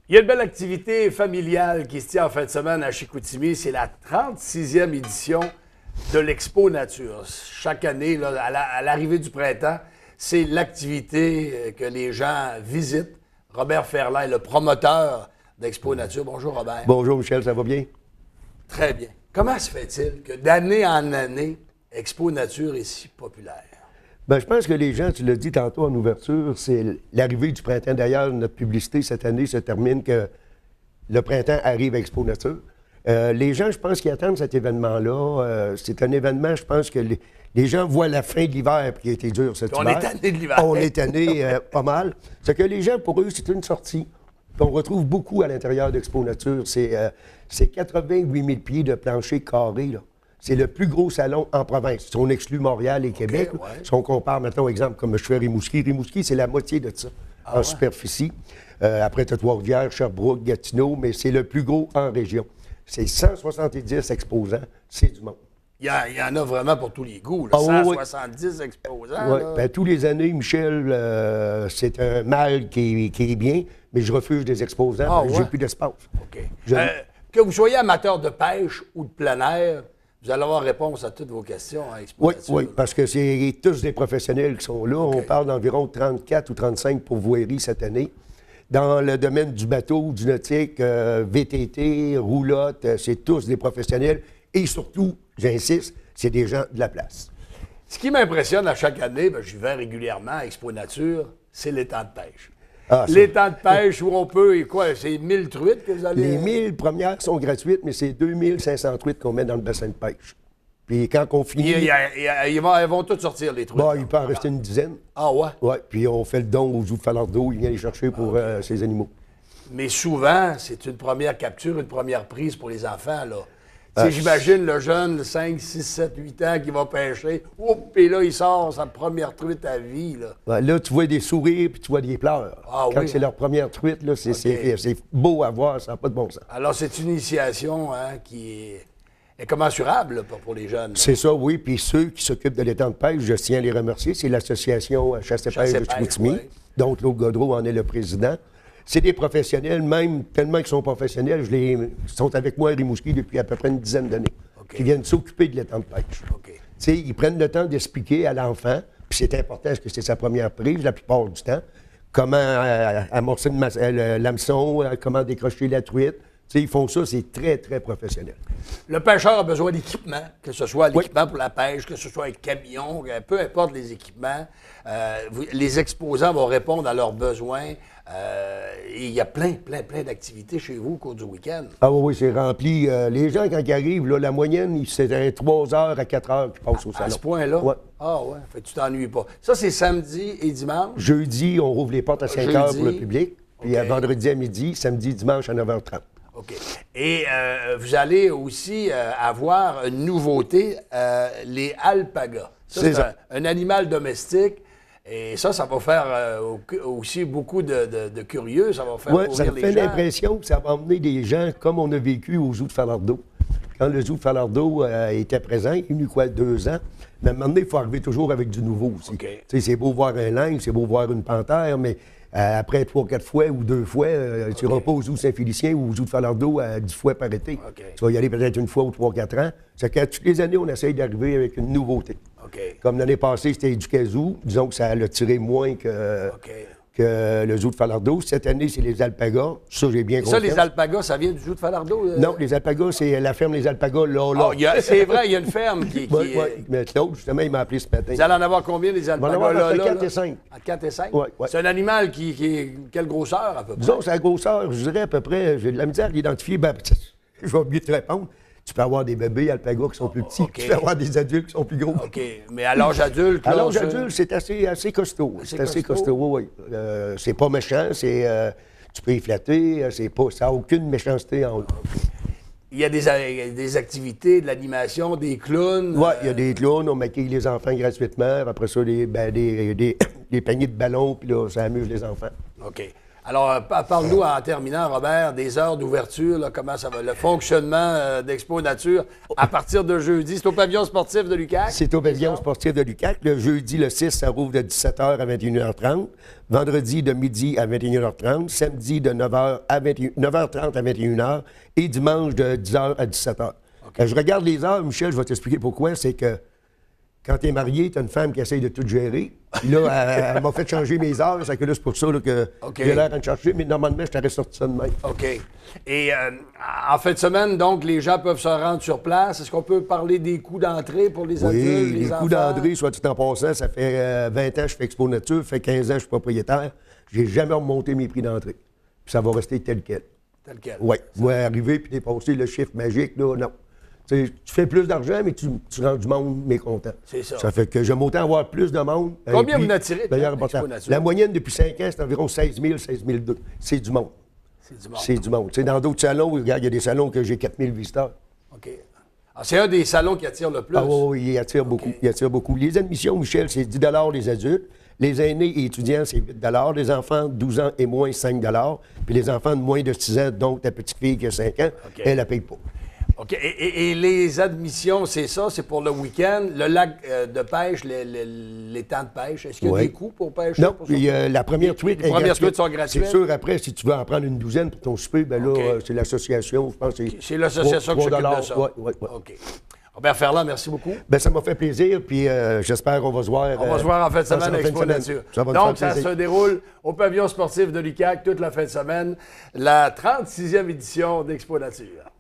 Il y a une belle activité familiale qui se tient en fin de semaine à Chicoutimi. C'est la 36e édition de l'Expo Nature. Chaque année, là, à l'arrivée du printemps, c'est l'activité que les gens visitent. Robert Ferland est le promoteur d'Expo Nature. Bonjour, Robert. Bonjour, Michel, ça va bien? Très bien. Comment se fait-il que d'année en année, Expo Nature est si populaire? Bien, je pense que les gens, tu l'as dit tantôt en ouverture, c'est l'arrivée du printemps. D'ailleurs, notre publicité cette année se termine que le printemps arrive à Expo Nature. Les gens, je pense, qui attendent cet événement-là, c'est un événement, je pense que les gens voient la fin de l'hiver, qui a été dur cet hiver. On est tanné de l'hiver. On est tanné pas mal. C'est que les gens, pour eux, c'est une sortie. Puis on retrouve beaucoup à l'intérieur d'Expo Nature. C'est 88 000 pieds de plancher carré, là. C'est le plus gros salon en province. Si on exclut Montréal et Québec, ouais. Si on compare, maintenant, exemple, comme je fais Rimouski. Rimouski, c'est la moitié de ça, en superficie. Après, tu as Trois-Rivières, Sherbrooke, Gatineau, mais c'est le plus gros en région. C'est 170 exposants, c'est du monde. Il y en a vraiment pour tous les goûts. Là. 170 exposants. Oui, bien, tous les années, Michel, c'est un mal qui est bien, mais je refuse des exposants. J'ai plus d'espace. OK. Que vous soyez amateur de pêche ou de plein air, vous allez avoir réponse à toutes vos questions à Expo Nature. Oui, parce que c'est tous des professionnels qui sont là. Okay. On parle d'environ 34 ou 35 pourvoiries cette année. Dans le domaine du bateau, du nautique, VTT, roulotte, c'est tous des professionnels. Et surtout, j'insiste, c'est des gens de la place. Ce qui m'impressionne à chaque année, j'y vais régulièrement à Expo Nature, c'est l'étang de pêche. L'étang de pêche où on peut, c'est 1000 truites que vous allez... Les 1000 premières sont gratuites, mais c'est 2500 truites qu'on met dans le bassin de pêche. Puis quand on finit... Ils vont toutes sortir, les truites. Bon, il peut en rester une dizaine. Ah ouais? Oui, puis on fait le don aux Zoo de Falardeau, il vient les chercher pour ces animaux. Mais souvent, c'est une première capture, une première prise pour les enfants, là. J'imagine le jeune, 5, 6, 7, 8 ans, qui va pêcher. Et là, il sort sa première truite à vie. Là, là tu vois des sourires puis tu vois des pleurs. Quand c'est leur première truite, là, c'est beau à voir, ça n'a pas de bon sens. Alors, c'est une initiation qui est commensurable là, pour les jeunes. C'est ça, oui. Puis ceux qui s'occupent de l'étang de pêche, je tiens à les remercier. C'est l'association Chasse et Pêche de Chicoutimi, dont Claude Gaudreau en est le président. C'est des professionnels, même tellement qu'ils sont professionnels, ils sont avec moi à Rimouski depuis à peu près une dizaine d'années, qui viennent s'occuper de l'étang de pêche. Ils prennent le temps d'expliquer à l'enfant, puis c'est important parce que c'est sa première prise la plupart du temps, comment amorcer l'hameçon, comment décrocher la truite. Ils font ça, c'est très, très professionnel. Le pêcheur a besoin d'équipement, que ce soit l'équipement pour la pêche, que ce soit un camion, peu importe les équipements. Les exposants vont répondre à leurs besoins. Et il y a plein d'activités chez vous au cours du week-end. Ah oui, c'est rempli. Les gens, quand ils arrivent, là, la moyenne, c'est 3 heures à 4 heures qu'ils passent au salon. À ce point-là? Oui. Ah ouais, fait que tu t'ennuies pas. Ça, c'est samedi et dimanche? Jeudi, on rouvre les portes à 5 heures pour le public. Puis à vendredi à midi, samedi, dimanche à 9h30. OK. Et vous allez aussi avoir une nouveauté, les alpagas. C'est un animal domestique. Et ça va faire aussi beaucoup de curieux. Ça va faire courir les gens. Ça me fait l'impression que ça va emmener des gens comme on a vécu au Zoo de Falardeau. Quand le Zoo de Falardeau était présent, il y a eu 2 ans. Mais à un moment donné, il faut arriver toujours avec du nouveau aussi. Okay. C'est beau voir un lynx, c'est beau voir une panthère, mais après 3, 4 fois ou 2 fois, tu n'iras pas au Zoo Saint-Félicien ou au Zoo de Falardeau 10 fois par été. Tu vas y aller peut-être une fois ou 3, 4 ans. C'est que toutes les années, on essaye d'arriver avec une nouveauté. Comme l'année passée, c'était du Kazoo. Disons que ça l'a tiré moins que le Zoo de Falardeau. Cette année, c'est les alpagas. Ça, j'ai bien compris. Ça, les alpagas, ça vient du Zoo de Falardeau? Non, les alpagas, c'est la ferme Les Alpagas, là. C'est vrai, il y a une ferme qui... Oui, mais Claude, justement, il m'a appelé ce matin. Vous allez en avoir combien, les alpagas? On va en avoir entre 4 et 5. À 4 et 5? Oui. C'est un animal qui est... Quelle grosseur, à peu près? Disons, c'est la grosseur, je dirais à peu près... J'ai de la misère à l'identifier. Je vais oublier de te répondre. Tu peux avoir des bébés alpagas qui sont plus petits, tu peux avoir des adultes qui sont plus gros. OK. Mais à l'âge adulte, à l'âge adulte, c'est assez costaud. C'est assez costaud, oui. C'est pas méchant, tu peux y flatter, ça n'a aucune méchanceté en haut. Il y a des activités, de l'animation, des clowns. Oui, il y a des clowns, on maquille les enfants gratuitement. Après ça, des paniers de ballons, puis là, ça amuse les enfants. OK. Alors, parle-nous en terminant, Robert, des heures d'ouverture, là, comment ça va, le fonctionnement d'Expo Nature à partir de jeudi. C'est au pavillon sportif de l'UQAC? C'est au pavillon sportif de l'UQAC. Le jeudi, le 6, ça rouvre de 17h à 21h30. Vendredi, de midi à 21h30. Samedi, de 9h30 à 21h. Et dimanche, de 10h à 17h. Okay. Je regarde les heures, Michel, je vais t'expliquer pourquoi. C'est que quand tu es marié, tu as une femme qui essaye de tout gérer. Puis là, elle m'a fait changer mes heures. C'est pour ça là, que j'ai l'air à me chercher. Mais normalement, je t'aurais sorti ça de même. OK. Et en fin de semaine, donc, les gens peuvent se rendre sur place. Est-ce qu'on peut parler des coûts d'entrée pour les adultes, les enfants? Les coûts d'entrée, soit tout en passant, ça fait 20 ans que je fais Expo Nature, ça fait 15 ans que je suis propriétaire. J'ai jamais remonté mes prix d'entrée. Puis ça va rester tel quel. Tel quel. Oui. Moi, arriver puis dépasser le chiffre magique, là, non. Tu fais plus d'argent, mais tu rends du monde mécontent. C'est ça. Ça fait que j'aime autant avoir plus de monde. Combien vous attirez? La moyenne depuis 5 ans, c'est environ 16 000, 16 200. C'est du monde. C'est du monde. C'est du monde. T'sais, dans d'autres salons, regarde, il y a des salons que j'ai 4 000 visiteurs. OK. Alors, c'est un des salons qui attire le plus. Ah oui, il attire beaucoup. Il attire beaucoup. Les admissions, Michel, c'est 10 les adultes. Les aînés et étudiants, c'est 8 les enfants de 12 ans et moins, 5 puis les enfants de moins de 6 ans, donc ta petite fille qui a 5 ans, elle ne paye pas. OK. Et les admissions, c'est ça? C'est pour le week-end? Le lac de pêche, les temps de pêche, est-ce qu'il y a des coûts pour pêcher? Non, la première truite Les premières truites sont gratuites? C'est sûr, après, si tu veux en prendre une douzaine pour ton souper, bien là, c'est l'association, je pense que c'est l'association qui s'occupe de ça? Oui. OK. Robert Ferland, merci beaucoup. Bien, ça m'a fait plaisir, puis j'espère qu'on va se voir. On va se voir en fin de semaine à Expo Nature. Donc, ça se déroule au pavillon sportif de l'UQAC toute la fin de semaine, la 36e édition d'Expo Nature.